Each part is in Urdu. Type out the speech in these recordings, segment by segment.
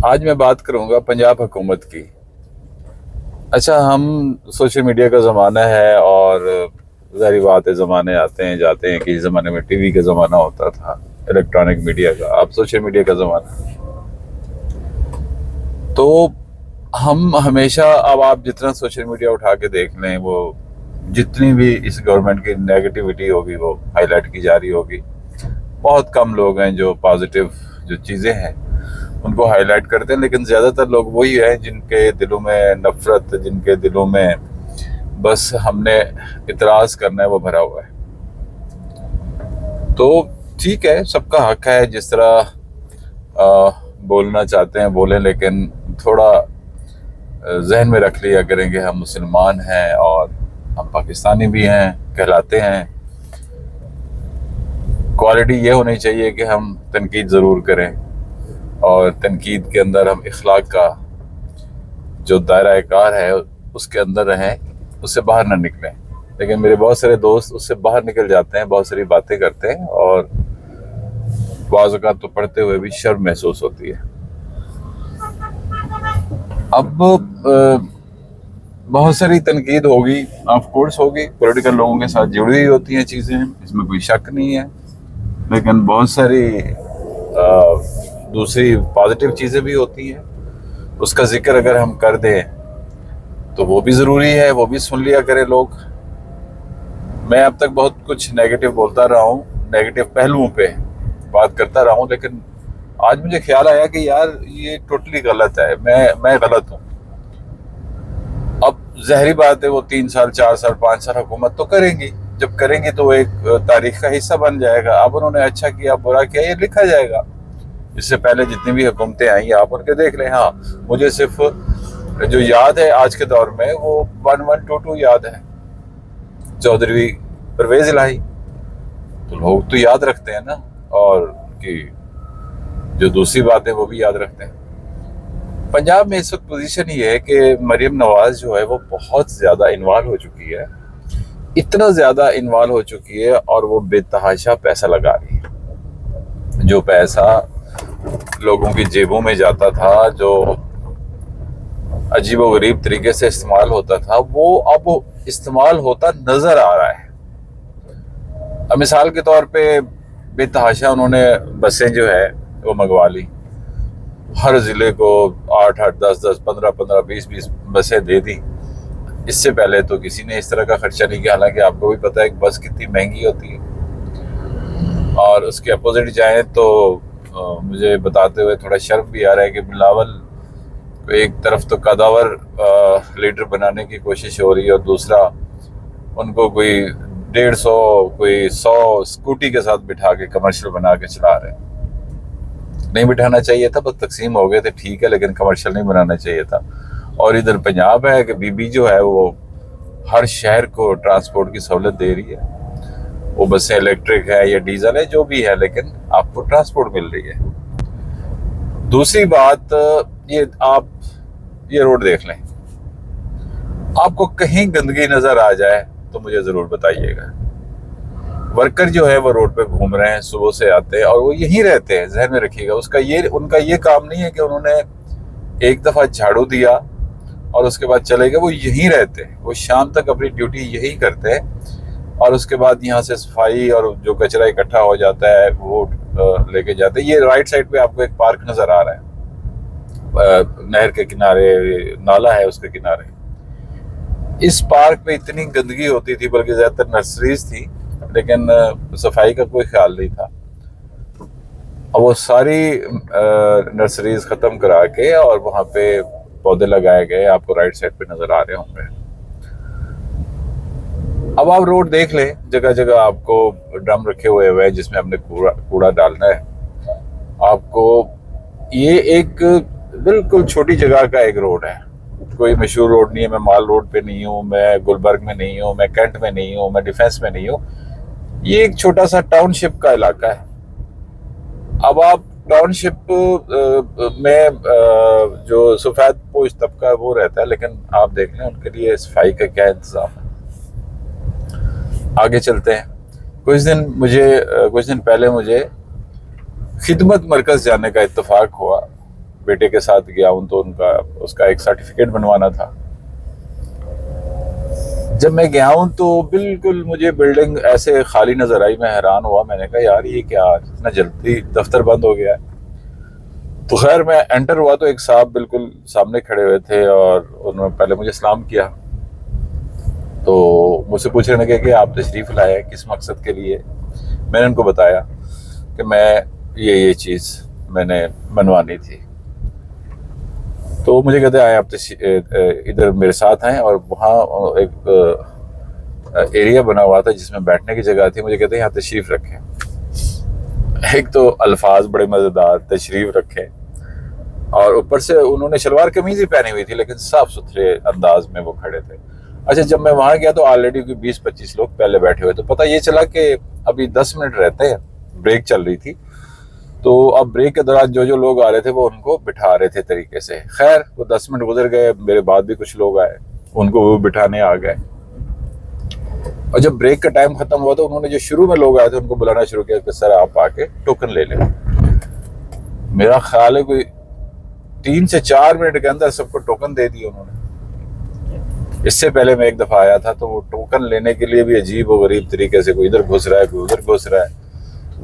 آج میں بات کروں گا پنجاب حکومت کی۔ اچھا، ہم سوشل میڈیا کا زمانہ ہے اور ظاہری بات ہے، زمانے آتے ہیں جاتے ہیں۔ کہ زمانے میں ٹی وی کا زمانہ ہوتا تھا، الیکٹرانک میڈیا کا، اب سوشل میڈیا کا زمانہ۔ تو ہم ہمیشہ، اب آپ جتنا سوشل میڈیا اٹھا کے دیکھ لیں، وہ جتنی بھی اس گورنمنٹ کی نیگیٹیوٹی ہوگی وہ ہائی لائٹ کی جا رہی ہوگی۔ بہت کم لوگ ہیں جو پازیٹیو جو چیزیں ہیں ان کو ہائی لائٹ کرتے ہیں، لیکن زیادہ تر لوگ وہی ہیں جن کے دلوں میں نفرت، جن کے دلوں میں بس ہم نے اعتراض کرنا ہے وہ بھرا ہوا ہے۔ تو ٹھیک ہے، سب کا حق ہے جس طرح بولنا چاہتے ہیں بولیں، لیکن تھوڑا ذہن میں رکھ لیا کریں کہ ہم مسلمان ہیں اور ہم پاکستانی بھی ہیں کہلاتے ہیں۔ کوالٹی یہ ہونی چاہیے کہ ہم تنقید ضرور کریں اور تنقید کے اندر ہم اخلاق کا جو دائرہ کار ہے اس کے اندر رہیں، اس سے باہر نہ نکلیں۔ لیکن میرے بہت سارے دوست اس سے باہر نکل جاتے ہیں، بہت ساری باتیں کرتے ہیں اور بعض اوقات تو پڑھتے ہوئے بھی شرم محسوس ہوتی ہے۔ اب بہت ساری تنقید ہوگی، آف کورس ہوگی، پولیٹیکل لوگوں کے ساتھ جڑی ہوئی ہوتی ہیں چیزیں، اس میں کوئی شک نہیں ہے، لیکن بہت ساری دوسری پازیٹیو چیزیں بھی ہوتی ہیں۔ اس کا ذکر اگر ہم کر دیں تو وہ بھی ضروری ہے، وہ بھی سن لیا کرے لوگ۔ میں اب تک بہت کچھ نیگیٹو بولتا رہا ہوں، نیگیٹو پہلوؤں پہ بات کرتا رہا ہوں، لیکن آج مجھے خیال آیا کہ یار یہ ٹوٹلی غلط ہے، میں غلط ہوں۔ اب ظاہری بات ہے وہ 3 سال 4 سال 5 سال حکومت تو کریں گی، جب کریں گی تو وہ ایک تاریخ کا حصہ بن جائے گا۔ اب انہوں نے اچھا کیا برا کیا یہ لکھا جائے گا۔ اس سے پہلے جتنی بھی حکومتیں آئیں آپ ان کے دیکھ لیں۔ ہاں، مجھے صرف جو یاد ہے آج کے دور میں وہ 1122 یاد ہے، چودھری پرویز الہی۔ تو لوگ تو یاد رکھتے ہیں نا، اور کی جو دوسری بات ہے وہ بھی یاد رکھتے ہیں۔ پنجاب میں اس وقت پوزیشن یہ ہے کہ مریم نواز جو ہے وہ بہت زیادہ انوالو ہو چکی ہے، اتنا زیادہ انوالو ہو چکی ہے، اور وہ بے تحاشا پیسہ لگا رہی ہے۔ جو پیسہ لوگوں کی جیبوں میں جاتا تھا، جو عجیب و غریب طریقے سے استعمال ہوتا تھا، وہ اب استعمال ہوتا نظر آ رہا ہے۔ اب مثال کے طور پہ بے تحاشا انہوں نے بسیں جو ہے وہ منگوا لی، ہر ضلع کو 8 10 10 15 15 20 بسیں دے دی۔ اس سے پہلے تو کسی نے اس طرح کا خرچہ نہیں کیا، حالانکہ آپ کو بھی پتہ ہے کہ بس کتنی مہنگی ہوتی ہے۔ اور اس کے اپوزٹ جائیں تو مجھے بتاتے ہوئے تھوڑا شرم بھی آ رہا ہے کہ بلاول ایک طرف تو قداور لیڈر بنانے کی کوشش ہو رہی ہے، اور دوسرا ان کو کوئی 150 کوئی 100 اسکوٹی کے ساتھ بٹھا کے کمرشل بنا کے چلا رہے ہیں۔ نہیں بٹھانا چاہیے تھا، بس تقسیم ہو گئے تھے ٹھیک ہے، لیکن کمرشل نہیں بنانا چاہیے تھا۔ اور ادھر پنجاب ہے کہ بی بی جو ہے وہ ہر شہر کو ٹرانسپورٹ کی سہولت دے رہی ہے۔ وہ بسیں الیکٹرک ہے یا ڈیزل ہے جو بھی ہے، لیکن آپ کو ٹرانسپورٹ مل رہی ہے۔ دوسری بات یہ، آپ یہ روڈ دیکھ لیں، آپ کو کہیں گندگی نظر آ جائے تو مجھے ضرور بتائیے گا۔ ورکر جو ہے وہ روڈ پہ گھوم رہے ہیں، صبح سے آتے ہیں اور وہ یہیں رہتے ہیں، ذہن میں رکھیے گا۔ ان کا یہ کام نہیں ہے کہ انہوں نے ایک دفعہ جھاڑو دیا اور اس کے بعد چلے گئے، وہ یہیں رہتے ہیں، وہ شام تک اپنی ڈیوٹی یہی کرتے ہیں، اور اس کے بعد یہاں سے صفائی اور جو کچرا اکٹھا ہو جاتا ہے وہ لے کے جاتے ہیں۔ یہ رائٹ سائڈ پہ آپ کو ایک پارک نظر آ رہا ہے، نہر کے کنارے، نالا ہے اس کے کنارے۔ اس پارک پہ اتنی گندگی ہوتی تھی، بلکہ زیادہ تر نرسریز تھی، لیکن صفائی کا کوئی خیال نہیں تھا۔ اب وہ ساری نرسریز ختم کرا کے اور وہاں پہ پودے لگائے گئے، آپ کو رائٹ سائڈ پہ نظر آ رہے ہوں گے۔ اب آپ روڈ دیکھ لیں، جگہ جگہ آپ کو ڈرم رکھے ہوئے ہیں جس میں ہم نے کوڑا ڈالنا ہے۔ آپ کو یہ ایک بالکل چھوٹی جگہ کا ایک روڈ ہے، کوئی مشہور روڈ نہیں ہے۔ میں مال روڈ پہ نہیں ہوں، میں گلبرگ میں نہیں ہوں، میں کینٹ میں نہیں ہوں، میں ڈیفینس میں نہیں ہوں۔ یہ ایک چھوٹا سا ٹاؤن شپ کا علاقہ ہے۔ اب آپ ٹاؤن شپ میں جو سفید پوش طبقہ وہ رہتا ہے، لیکن آپ دیکھ لیں ان کے لیے صفائی کا کیا انتظام ہے۔ آگے چلتے ہیں۔ کچھ دن پہلے مجھے خدمت مرکز جانے کا اتفاق ہوا، بیٹے کے ساتھ گیا ہوں تو اس کا ایک سرٹیفکیٹ بنوانا تھا. جب میں گیا ہوں تو بالکل مجھے بلڈنگ ایسے خالی نظر آئی. میں حیران ہوا, میں نے کہا یار یہ کیا اتنا جلدی دفتر بند ہو گیا ہے. تو خیر میں انٹر ہوا تو ایک صاحب بالکل سامنے کھڑے ہوئے تھے اور انہوں نے پہلے مجھے سلام کیا. تو مجھ سے پوچھنے لگے کہ آپ تشریف لائے کس مقصد کے لیے. میں نے ان کو بتایا کہ میں یہ چیز میں نے بنوانی تھی. تو مجھے کہتے ہیں آپ ادھر میرے ساتھ آئیں, اور وہاں ایک ایریا بنا ہوا تھا جس میں بیٹھنے کی جگہ تھی. مجھے کہتے ہیں یہاں تشریف رکھیں. ایک تو الفاظ بڑے مزیدار, تشریف رکھیں, اور اوپر سے انہوں نے شلوار قمیض ہی پہنی ہوئی تھی لیکن صاف ستھرے انداز میں وہ کھڑے تھے. اچھا جب میں وہاں گیا تو آلریڈی 20-25 لوگ پہلے بیٹھے ہوئے. تو پتہ یہ چلا کہ ابھی 10 منٹ رہتے ہیں, بریک چل رہی تھی. تو اب بریک کے دوران جو لوگ آ رہے تھے وہ ان کو بٹھا رہے تھے طریقے سے. خیر وہ 10 منٹ گزر گئے, میرے بعد بھی کچھ لوگ آئے, ان کو وہ بٹھانے آ گئے. اور جب بریک کا ٹائم ختم ہوا تو انہوں نے جو شروع میں لوگ آئے تھے ان کو بلانا شروع کیا کہ سر آپ آ کے ٹوکن لے لیں. میرا خیال ہے کوئی 3 سے 4 منٹ کے اندر سب کو ٹوکن دے دیے انہوں نے. اس سے پہلے میں ایک دفعہ آیا تھا تو وہ ٹوکن لینے کے لیے بھی عجیب و غریب طریقے سے کوئی ادھر گھس رہا ہے کوئی ادھر گھس رہا ہے,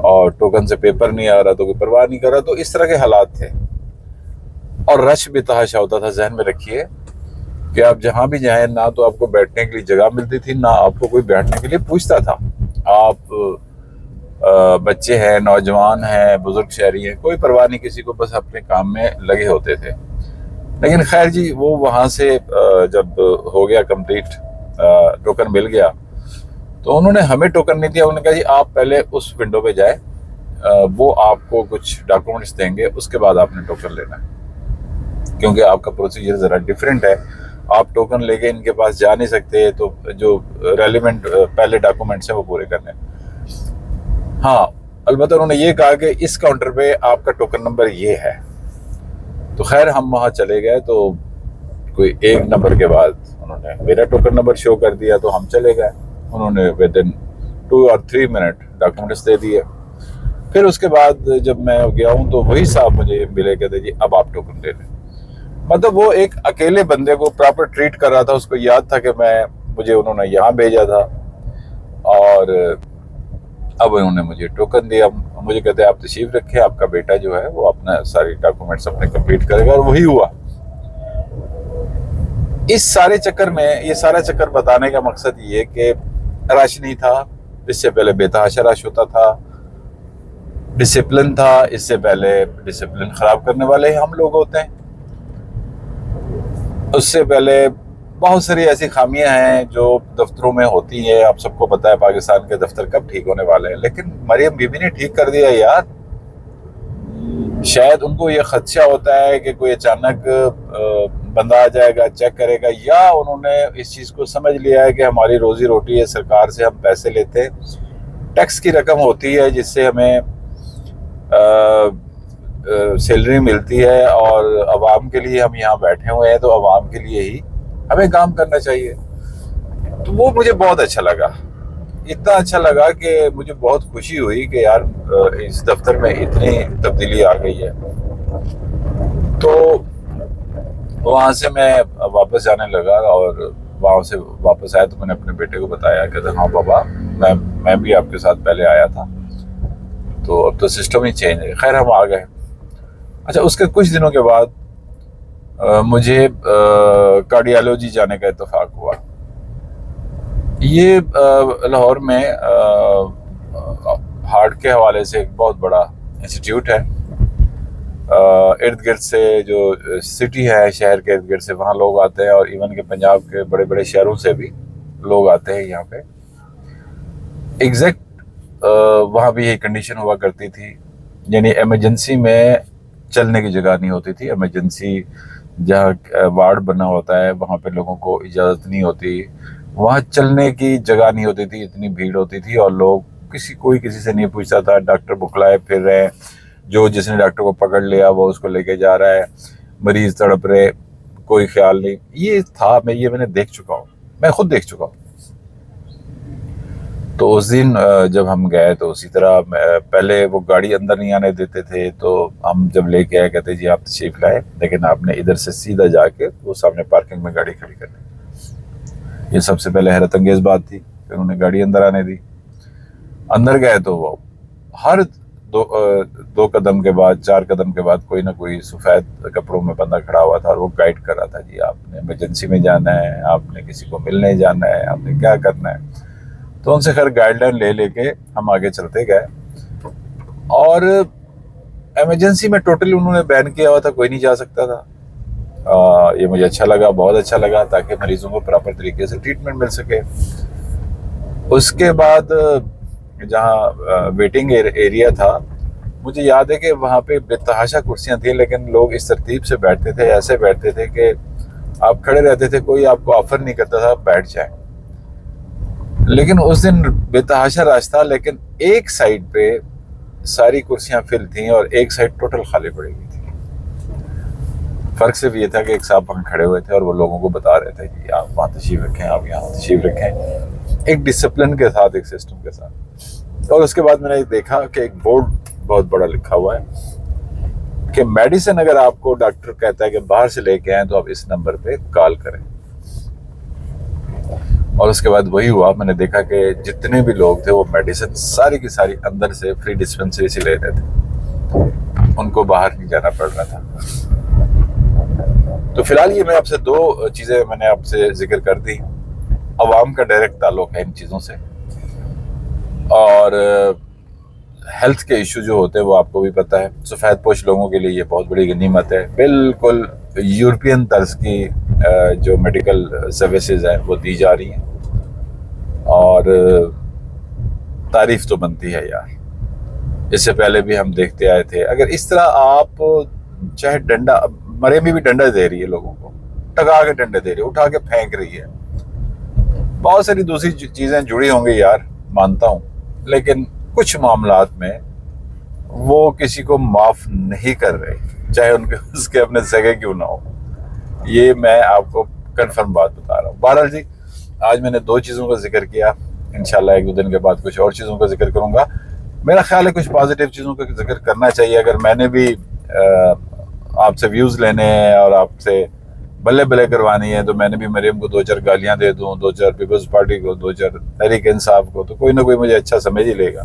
اور ٹوکن سے پیپر نہیں آ رہا تو کوئی پرواہ نہیں کر رہا. تو اس طرح کے حالات تھے, اور رش بھی تحاشا ہوتا تھا. ذہن میں رکھیے کہ آپ جہاں بھی جائیں نہ تو آپ کو بیٹھنے کے لیے جگہ ملتی تھی نہ آپ کو کوئی بیٹھنے کے لیے پوچھتا تھا. آپ بچے ہیں, نوجوان ہیں, بزرگ شہری ہیں, کوئی پرواہ نہیں کسی کو, بس اپنے کام میں لگے ہوتے تھے. لیکن خیر جی وہ وہاں سے جب ہو گیا کمپلیٹ, ٹوکن مل گیا, تو انہوں نے ہمیں ٹوکن نہیں دیا. انہوں نے کہا جی آپ پہلے اس ونڈو پہ جائیں, وہ آپ کو کچھ ڈاکومنٹس دیں گے, اس کے بعد آپ نے ٹوکن لینا ہے, کیونکہ آپ کا پروسیجر ذرا ڈیفرنٹ ہے. آپ ٹوکن لے کے ان کے پاس جا نہیں سکتے, تو جو ریلیونٹ پہلے ڈاکومنٹس ہیں وہ پورے کرنے. ہاں البتہ انہوں نے یہ کہا کہ اس کاؤنٹر پہ آپ کا ٹوکن نمبر یہ ہے. تو خیر ہم وہاں چلے گئے, تو کوئی 1 نمبر کے بعد انہوں نے میرا ٹوکن نمبر شو کر دیا, تو ہم چلے گئے. انہوں نے ودن 2 اور 3 منٹ ڈاکومنٹس دے دیے. پھر اس کے بعد جب میں گیا ہوں تو وہی صاحب مجھے ملے, کہتے جی اب آپ ٹوکن لے لیں. مطلب وہ ایک اکیلے بندے کو پراپر ٹریٹ کر رہا تھا. اس کو یاد تھا کہ مجھے انہوں نے یہاں بھیجا تھا, اور اب انہوں نے مجھے ٹوکن دیا. مجھے کہتے ہیں آپ تشریف رکھیں, آپ کا بیٹا جو ہے وہ اپنا ساری ڈاکومنٹس اپنے کمپلیٹ کرے گا. اور وہی ہوا. اس سارے چکر میں یہ سارا چکر بتانے کا مقصد یہ کہ رش نہیں تھا, اس سے پہلے بے تحاشا رش ہوتا تھا. ڈسپلن تھا, اس سے پہلے ڈسپلن خراب کرنے والے ہم لوگ ہوتے ہیں. اس سے پہلے بہت ساری ایسی خامیاں ہیں جو دفتروں میں ہوتی ہیں. آپ سب کو پتہ ہے پاکستان کے دفتر کب ٹھیک ہونے والے ہیں, لیکن مریم بی بی نے ٹھیک کر دیا یار. شاید ان کو یہ خدشہ ہوتا ہے کہ کوئی اچانک بندہ آ جائے گا چیک کرے گا, یا انہوں نے اس چیز کو سمجھ لیا ہے کہ ہماری روزی روٹی ہے, سرکار سے ہم پیسے لیتے, ٹیکس کی رقم ہوتی ہے جس سے ہمیں سیلری ملتی ہے, اور عوام کے لیے ہم یہاں بیٹھے ہوئے ہیں, تو عوام کے لیے ہی ہمیں کام کرنا چاہیے. تو وہ مجھے بہت اچھا لگا, اتنا اچھا لگا کہ مجھے بہت خوشی ہوئی کہ یار اس دفتر میں اتنی تبدیلی آ گئی ہے. تو وہاں سے میں واپس جانے لگا, اور وہاں سے واپس آیا تو میں نے اپنے بیٹے کو بتایا کہ ہاں بابا میں بھی آپ کے ساتھ پہلے آیا تھا, تو اب تو سسٹم ہی چینج ہے. خیر ہم آ گئے. اچھا اس کے کچھ دنوں کے بعد مجھے کارڈیالوجی جانے کا اتفاق ہوا. یہ لاہور میں ہارٹ کے حوالے سے ایک بہت بڑا انسٹیٹیوٹ ہے. ارد گرد سے جو سٹی ہے, شہر کے ارد گرد سے وہاں لوگ آتے ہیں, اور ایون کہ پنجاب کے بڑے بڑے شہروں سے بھی لوگ آتے ہیں یہاں پہ. ایگزیکٹ وہاں بھی یہ کنڈیشن ہوا کرتی تھی, یعنی ایمرجنسی میں چلنے کی جگہ نہیں ہوتی تھی. ایمرجنسی جہاں وارڈ بنا ہوتا ہے وہاں پہ لوگوں کو اجازت نہیں ہوتی, وہاں چلنے کی جگہ نہیں ہوتی تھی, اتنی بھیڑ ہوتی تھی, اور لوگ کوئی کسی سے نہیں پوچھتا تھا. ڈاکٹر بکلائے پھر رہے, جو جس نے ڈاکٹر کو پکڑ لیا وہ اس کو لے کے جا رہا ہے, مریض تڑپ رہے, کوئی خیال نہیں. یہ تھا, میں نے دیکھ چکا ہوں, میں خود دیکھ چکا ہوں. تو اس دن جب ہم گئے تو اسی طرح پہلے وہ گاڑی اندر نہیں آنے دیتے تھے، تو ہم جب لے کے آئے کہتے جی آپ تشریف لائے، لیکن آپ نے ادھر سے سیدھا جا کے وہ سامنے پارکنگ میں گاڑی کھڑی کرنی۔ یہ سب سے پہلے حیرت انگیز بات تھی کہ انہوں نے گاڑی اندر آنے دی۔ اندر گئے تو وہ ہر دو قدم کے بعد، 4 قدم کے بعد کوئی نہ کوئی سفید کپڑوں میں بندہ کھڑا ہوا تھا اور وہ گائیڈ کر رہا تھا، جی آپ نے ایمرجنسی میں جانا ہے، آپ نے کسی کو ملنے جانا ہے، آپ نے کیا کرنا ہے۔ تو ان سے خیر گائیڈ لائن لے کے ہم آگے چلتے گئے، اور ایمرجنسی میں ٹوٹلی انہوں نے بین کیا ہوا تھا، کوئی نہیں جا سکتا تھا۔ یہ مجھے اچھا لگا، بہت اچھا لگا، تاکہ مریضوں کو پراپر طریقے سے ٹریٹمنٹ مل سکے۔ اس کے بعد جہاں ویٹنگ ایریا تھا، مجھے یاد ہے کہ وہاں پہ بے تحاشا کرسیاں تھیں، لیکن لوگ اس ترتیب سے بیٹھتے تھے، ایسے بیٹھتے تھے کہ آپ کھڑے رہتے تھے، کوئی آپ کو آفر نہیں کرتا تھا بیٹھ جائیں۔ لیکن اس دن بے تحاشا رش تھا، لیکن ایک سائڈ پہ ساری کرسیاں فل تھیں اور ایک سائڈ ٹوٹل خالی پڑی ہوئی تھی۔ فرق صرف یہ تھا کہ ایک صاحب وہاں کھڑے ہوئے تھے اور وہ لوگوں کو بتا رہے تھے کہ آپ وہاں تشریف رکھیں، آپ یہاں تشریف رکھیں، ایک ڈسپلن کے ساتھ، ایک سسٹم کے ساتھ۔ اور اس کے بعد میں نے دیکھا کہ ایک بورڈ بہت بڑا لکھا ہوا ہے کہ میڈیسن اگر آپ کو ڈاکٹر کہتا ہے کہ باہر سے لے کے آئیں تو آپ اس نمبر پہ کال کریں۔ اور اس کے بعد وہی ہوا، میں نے دیکھا کہ جتنے بھی لوگ تھے وہ میڈیسن ساری کی ساری اندر سے فری ڈسپنسری سے لے رہے تھے، ان کو باہر نہیں جانا پڑ رہا تھا۔ تو فی الحال یہ میں آپ سے 2 چیزیں میں نے آپ سے ذکر کر دی۔ عوام کا ڈائریکٹ تعلق ہے ان چیزوں سے، اور ہیلتھ کے ایشو جو ہوتے ہیں وہ آپ کو بھی پتہ ہے، سفید پوش لوگوں کے لیے یہ بہت بڑی غنیمت ہے۔ بالکل یورپین طرز کی جو میڈیکل سروسز ہیں وہ دی جا رہی ہیں، اور تعریف تو بنتی ہے یار۔ اس سے پہلے بھی ہم دیکھتے آئے تھے، اگر اس طرح آپ چاہے ڈنڈا، مریم بھی ڈنڈا دے رہی ہے لوگوں کو، ٹکا کے ڈنڈے دے رہی ہے، اٹھا کے پھینک رہی ہے، بہت ساری دوسری چیزیں جڑی ہوں گی یار، مانتا ہوں، لیکن کچھ معاملات میں وہ کسی کو معاف نہیں کر رہے، چاہے اس کے اپنے سگے کیوں نہ ہو۔ یہ میں آپ کو کنفرم بات بتا رہا ہوں۔ بہرحال جی، آج میں نے 2 چیزوں کا ذکر کیا، انشاءاللہ 1-2 دن کے بعد کچھ اور چیزوں کا ذکر کروں گا۔ میرا خیال ہے کچھ پازیٹیو چیزوں کا ذکر کرنا چاہیے۔ اگر میں نے بھی آپ سے ویوز لینے ہیں اور آپ سے بلے بلے کروانی ہے، تو میں نے بھی مریم کو 2-4 گالیاں دے دوں، 2-4 پیپلز پارٹی کو، 2-4 تحریک انصاف کو، تو کوئی نہ کوئی مجھے اچھا سمجھ ہی لے گا۔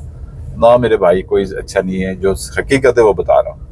نہ میرے بھائی کوئی اچھا نہیں ہے، جو حقیقت ہے وہ بتا رہا ہوں۔